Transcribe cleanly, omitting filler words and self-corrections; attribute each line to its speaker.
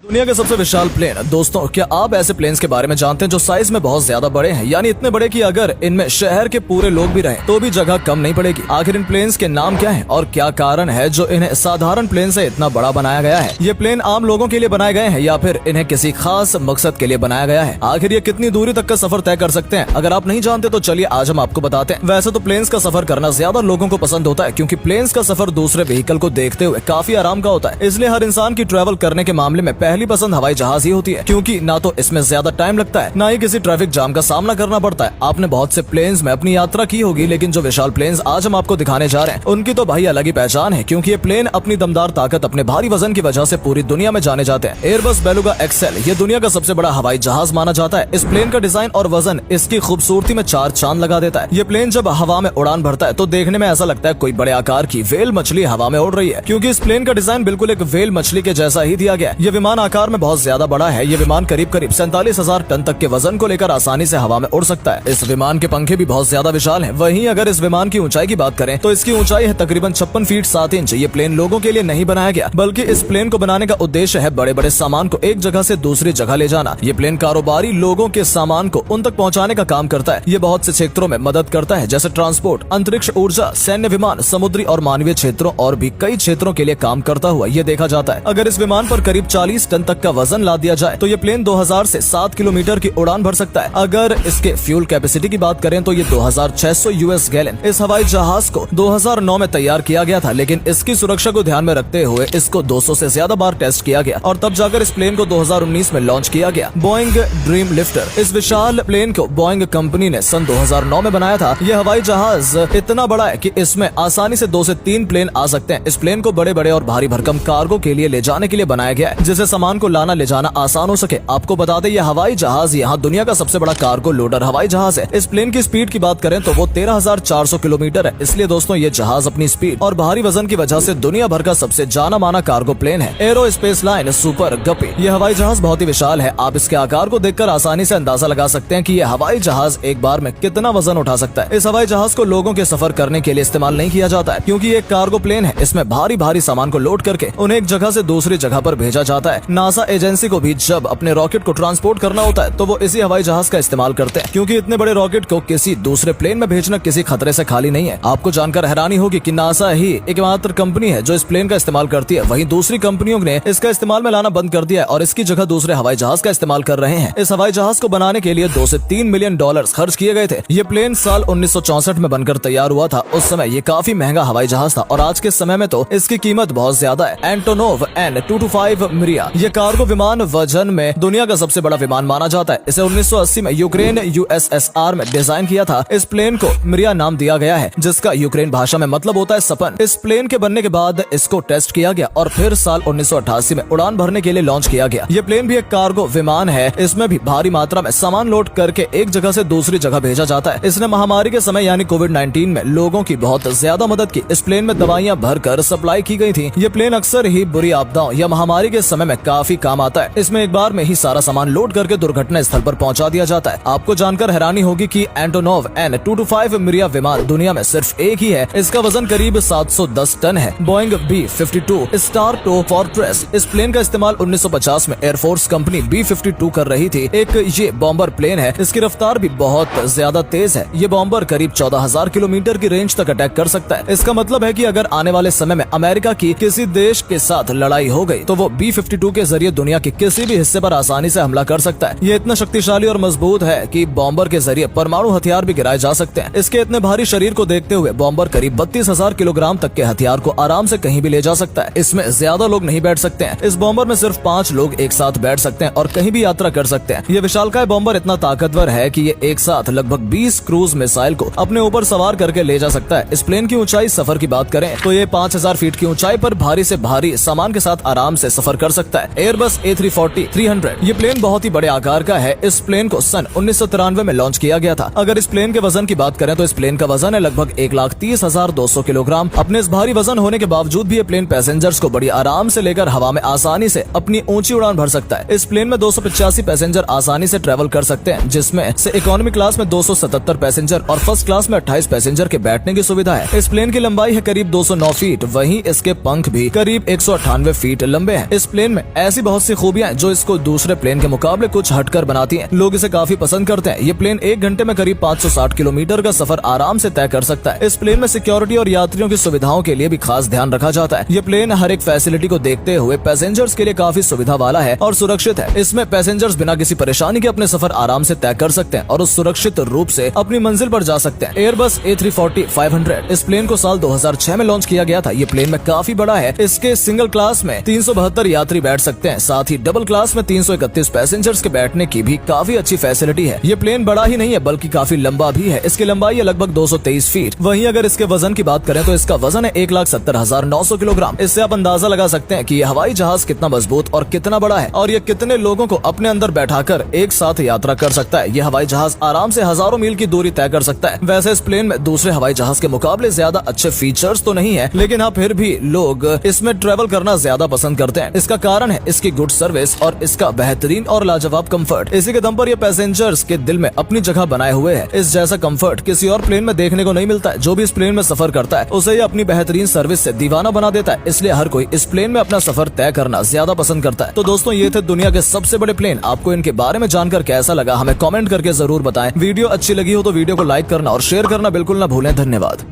Speaker 1: दुनिया के सबसे विशाल प्लेन। दोस्तों, क्या आप ऐसे प्लेन्स के बारे में जानते हैं जो साइज में बहुत ज्यादा बड़े हैं, यानी इतने बड़े कि अगर इनमें शहर के पूरे लोग भी रहें तो भी जगह कम नहीं पड़ेगी। आखिर इन प्लेन्स के नाम क्या हैं और क्या कारण है जो इन्हें साधारण प्लेन से इतना बड़ा बनाया गया है? ये प्लेन आम लोगों के लिए बनाए गए हैं या फिर इन्हें किसी खास मकसद के लिए बनाया गया है? आखिर ये कितनी दूरी तक का सफर तय कर सकते हैं? अगर आप नहीं जानते तो चलिए आज हम आपको बताते हैं। वैसे तो प्लेन्स का सफर करना ज्यादा लोगों को पसंद होता है क्योंकि प्लेन्स का सफर दूसरे व्हीकल को देखते हुए काफी आराम का होता है। इसलिए हर इंसान की ट्रैवल करने के मामले में पहली पसंद हवाई जहाज ही होती है, क्योंकि ना तो इसमें ज्यादा टाइम लगता है, ना ही किसी ट्रैफिक जाम का सामना करना पड़ता है। आपने बहुत से प्लेन्स में अपनी यात्रा की होगी, लेकिन जो विशाल प्लेन्स आज हम आपको दिखाने जा रहे हैं उनकी तो भाई अलग ही पहचान है, क्योंकि ये प्लेन अपनी दमदार ताकत, अपने भारी वजन की वजह से पूरी दुनिया में जाने जाते हैं। एयरबस बेलुगा एक्सएल ये दुनिया का सबसे बड़ा हवाई जहाज माना जाता है। इस प्लेन का डिजाइन और वजन इसकी खूबसूरती में चार चांद लगा देता है। ये प्लेन जब हवा में उड़ान भरता है तो देखने में ऐसा लगता है कोई बड़े आकार की व्हेल मछली हवा में उड़ रही है, क्योंकि इस प्लेन का डिजाइन बिल्कुल एक व्हेल मछली के जैसा ही दिया गया है। ये विमान आकार में बहुत ज्यादा बड़ा है। ये विमान करीब 47,000 टन तक के वजन को लेकर आसानी से हवा में उड़ सकता है। इस विमान के पंखे भी बहुत ज्यादा विशाल हैं। वहीं अगर इस विमान की ऊंचाई की बात करें तो इसकी ऊंचाई है तकरीबन 56 फीट 7 इंच। ये प्लेन लोगों के लिए नहीं बनाया गया, बल्कि इस प्लेन को बनाने का उद्देश्य है बड़े बड़े सामान को एक जगह से दूसरी जगह ले जाना। ये प्लेन कारोबारी लोगों के सामान को उन तक पहुँचाने का काम करता है। ये बहुत से क्षेत्रों में मदद करता है, जैसे ट्रांसपोर्ट, अंतरिक्ष ऊर्जा, सैन्य विमान, समुद्री और मानवीय क्षेत्रों और भी कई क्षेत्रों के लिए काम करता हुआ ये देखा जाता है। अगर इस विमान पर करीब 40 टन तक का वजन ला दिया जाए तो ये प्लेन 2000 से 7 किलोमीटर की उड़ान भर सकता है। अगर इसके फ्यूल कैपेसिटी की बात करें तो ये 2600 यूएस गैलन। इस हवाई जहाज को 2009 में तैयार किया गया था, लेकिन इसकी सुरक्षा को ध्यान में रखते हुए इसको 200 से ज्यादा बार टेस्ट किया गया और तब जाकर इस प्लेन को 2019 में लॉन्च किया गया। बोइंग ड्रीम लिफ्टर, इस विशाल प्लेन को बोइंग कंपनी ने सन 2009 में बनाया था। यह हवाई जहाज इतना बड़ा है कि इसमें आसानी से 2 से 3 प्लेन आ सकते हैं। इस प्लेन को बड़े बड़े और भारी भरकम कार्गो के लिए ले जाने के लिए बनाया गया है, जिससे सामान को लाना ले जाना आसान हो सके। आपको बता दें, यह हवाई जहाज यहाँ दुनिया का सबसे बड़ा कार्गो लोडर हवाई जहाज है। इस प्लेन की स्पीड की बात करें तो वो 13,400 किलोमीटर है। इसलिए दोस्तों, ये जहाज अपनी स्पीड और भारी वजन की वजह से दुनिया भर का सबसे जाना माना कार्गो प्लेन है। एरो स्पेस लाइन सुपर गपी, ये हवाई जहाज बहुत ही विशाल है। आप इसके आकार को देखकर आसानी से अंदाजा लगा सकते हैं कि ये हवाई जहाज एक बार में कितना वजन उठा सकता है। इस हवाई जहाज को लोगों के सफर करने के लिए इस्तेमाल नहीं किया जाता है, क्योंकि ये एक कार्गो प्लेन है। इसमें भारी भारी सामान को लोड करके उन्हें एक जगह से दूसरी जगह पर भेजा जाता है। नासा एजेंसी को भी जब अपने रॉकेट को ट्रांसपोर्ट करना होता है तो वो इसी हवाई जहाज का इस्तेमाल करते हैं, क्योंकि इतने बड़े रॉकेट को किसी दूसरे प्लेन में भेजना किसी खतरे से खाली नहीं है। आपको जानकर हैरानी होगी कि नासा ही एकमात्र कंपनी है जो इस प्लेन का इस्तेमाल करती है। वहीं दूसरी कंपनियों ने इसका इस्तेमाल में लाना बंद कर दिया है और इसकी जगह दूसरे हवाई जहाज का इस्तेमाल कर रहे हैं। इस हवाई जहाज को बनाने के लिए 2 से 3 मिलियन डॉलर खर्च किए गए थे। ये प्लेन साल 1964 में बनकर तैयार हुआ था। उस समय ये काफी महंगा हवाई जहाज था और आज के समय में तो इसकी कीमत बहुत ज्यादा है। एंटोनोव N225 मिरिया, ये कार्गो विमान वजन में दुनिया का सबसे बड़ा विमान माना जाता है। इसे 1980 में यूक्रेन USSR में डिजाइन किया था। इस प्लेन को मिरिया नाम दिया गया है, जिसका यूक्रेन भाषा में मतलब होता है सपन। इस प्लेन के बनने के बाद इसको टेस्ट किया गया और फिर साल 1988 में उड़ान भरने के लिए लॉन्च किया गया। ये प्लेन भी एक कार्गो विमान है। इसमें भी भारी मात्रा में सामान लोड करके एक जगह से दूसरी जगह भेजा जाता है। इसने महामारी के समय यानी कोविड-19 में लोगों की बहुत ज्यादा मदद की। इस प्लेन में दवाइयां भरकर सप्लाई की गई थी। ये प्लेन अक्सर ही बुरी आपदाओं या महामारी के समय में काफी काम आता है। इसमें एक बार में ही सारा सामान लोड करके दुर्घटना स्थल पर पहुंचा दिया जाता है। आपको जानकर हैरानी होगी कि एंटोनोव N225 मिरिया विमान दुनिया में सिर्फ एक ही है। इसका वजन करीब 710 टन है। Boeing B-52 star to fortress, इस प्लेन का इस्तेमाल 1950 में एयरफोर्स कंपनी B-52 कर रही थी। एक ये बॉम्बर प्लेन है। इसकी रफ्तार भी बहुत ज्यादा तेज है। ये बॉम्बर करीब 14,000 किलोमीटर की रेंज तक अटैक कर सकता है। इसका मतलब है कि अगर आने वाले समय में अमेरिका की किसी देश के साथ लड़ाई हो गई तो वो B-52 के जरिए दुनिया के किसी भी हिस्से पर आसानी से हमला कर सकता है। ये इतना शक्तिशाली और मजबूत है कि बॉम्बर के जरिए परमाणु हथियार भी गिराए जा सकते हैं। इसके इतने भारी शरीर को देखते हुए बॉम्बर करीब 32,000 किलोग्राम तक के हथियार को आराम से कहीं भी ले जा सकता है। इसमें ज्यादा लोग नहीं बैठ सकते हैं। इस बॉम्बर में सिर्फ 5 लोग एक साथ बैठ सकते हैं और कहीं भी यात्रा कर सकते हैं। ये विशालकाय बॉम्बर इतना ताकतवर है कि ये एक साथ लगभग 20 क्रूज मिसाइल को अपने ऊपर सवार करके ले जा सकता है। इस प्लेन की ऊंचाई सफर की बात करें तो ये 5000 फीट की ऊंचाई पर भारी से भारी सामान के साथ आराम से सफर कर सकता है। एयरबस A340-300, ये प्लेन बहुत ही बड़े आकार का है। इस प्लेन को सन 1993 में लॉन्च किया गया था। अगर इस प्लेन के वजन की बात करें तो इस प्लेन का वजन है लगभग 1,30,200 किलोग्राम। अपने इस भारी वजन होने के बावजूद भी ये प्लेन पैसेंजर्स को बड़ी आराम से लेकर हवा में आसानी से अपनी ऊंची उड़ान भर सकता है। इस प्लेन में 285 पैसेंजर आसानी से ट्रेवल कर सकते हैं, जिसमें से इकोनॉमी क्लास में 277 पैसेंजर और फर्स्ट क्लास में 28 पैसेंजर के बैठने की सुविधा है। इस प्लेन की लंबाई है करीब 209 फीट, वहीं इसके पंख भी करीब 198 फीट लंबे हैं। इस प्लेन में ऐसी बहुत सी खूबियां हैं जो इसको दूसरे प्लेन के मुकाबले कुछ हटकर बनाती हैं। लोग इसे काफी पसंद करते हैं। ये प्लेन 1 घंटे में करीब 560 किलोमीटर का सफर आराम से तय कर सकता है। इस प्लेन में सिक्योरिटी और यात्रियों की सुविधाओं के लिए भी खास ध्यान रखा जाता है। ये प्लेन हर एक फैसिलिटी को देखते हुए पैसेंजर्स के लिए काफी सुविधा वाला है और सुरक्षित है। इसमें पैसेंजर्स बिना किसी परेशानी के अपने सफर आराम से तय कर सकते हैं और उस सुरक्षित रूप से अपनी मंजिल पर जा सकते हैं। एयरबस A340-500 इस प्लेन को साल 2006 में लॉन्च किया गया था। ये प्लेन में काफी बड़ा है। इसके सिंगल क्लास में 372 यात्री बैठ सकते हैं। साथ ही डबल क्लास में 331 पैसेंजर्स के बैठने की भी काफी अच्छी फैसिलिटी है। ये प्लेन बड़ा ही नहीं है बल्कि काफी लंबा भी है। इसकी लंबाई है लगभग 223 फीट। वहीं अगर इसके वजन की बात करें तो इसका वजन है 1,70,900 किलोग्राम। इससे आप अंदाजा लगा सकते हैं कि ये हवाई जहाज कितना मजबूत और कितना बड़ा है और ये कितने लोगों को अपने अंदर बैठाकर एक साथ यात्रा कर सकता है। ये हवाई जहाज आराम से हजारों मील की दूरी तय कर सकता है। वैसे इस प्लेन में दूसरे हवाई जहाज के मुकाबले ज्यादा अच्छे फीचर्स तो नहीं है, लेकिन हाँ फिर भी लोग इसमें ट्रेवल करना ज्यादा पसंद करते हैं। इसका कारण है इसकी गुड सर्विस और इसका बेहतरीन और लाजवाब कंफर्ट। इसी के दम पर ये पैसेंजर्स के दिल में अपनी जगह बनाए हुए है। इस जैसा कंफर्ट किसी और प्लेन में देखने को नहीं मिलता है। जो भी इस प्लेन में सफर करता है उसे ये अपनी बेहतरीन सर्विस से दीवाना बना देता है। इसलिए हर कोई इस प्लेन में अपना सफर तय करना ज्यादा पसंद करता है। तो दोस्तों ये थे दुनिया के सबसे बड़े प्लेन। आपको इनके बारे में जानकर कैसा लगा हमें कमेंट करके जरूर बताएं। वीडियो अच्छी लगी हो तो वीडियो को लाइक करना और शेयर करना बिल्कुल न भूलें। धन्यवाद।